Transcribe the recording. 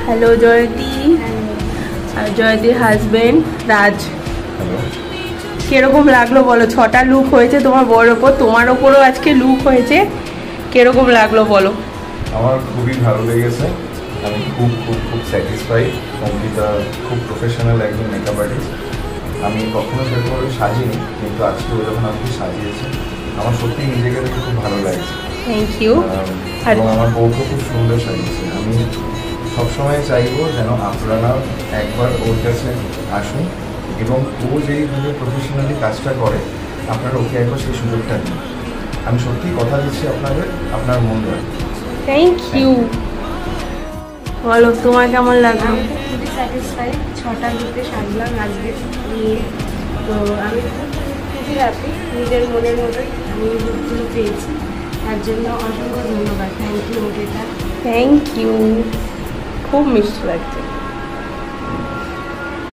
Hello Jayati, আর জয়তীর husband রাজ। কিরকম লাগলো বলো? 6টা লুক হয়েছে তোমার বউর ওপর, তোমার ওপরও আজকে লুক হয়েছে, কিরকম লাগলো বলো? আমার খুবই ভালো লেগেছে, আমি খুব খুব খুব স্যাটিসফাইড। অঙ্কিতা খুব প্রফেশনাল একজন মেকআপ আর্টিস্ট। আমি কখনো সেরকমভাবে সাজিনি, কিন্তু আজকে ও যখন আমাকে সাজিয়েছে আমার সত্যি নিজেকে দেখে খুব ভালো লাগছে। Thank you. এবং আমার বউকে খুব সুন্দর সাজিয়েছে। আমি সবসময় চাইবো যেন আপনারা একবার ওর কাছে আসুন এবং ও যেইভাবে প্রফেশনালি কাজটা করে আপনারা ওকে একবার সেই সুযোগটা দিন। আমি সত্যি কথা দিচ্ছি আপনাদের, আপনার মন রাখবেন। Thank you. বলো তোমার কেমন লাগলো? খুবই স্যাটিসফাইড, 6টা লুকে সাজলাম আজকে নিয়ে। তো আমি খুবই হ্যাপি, নিজের মনের মতোই আমি লুকগুলো পেয়েছি, তার জন্য অসংখ্য ধন্যবাদ। Thank you Ankita. Thank you, খুব মিষ্টি লাগছে।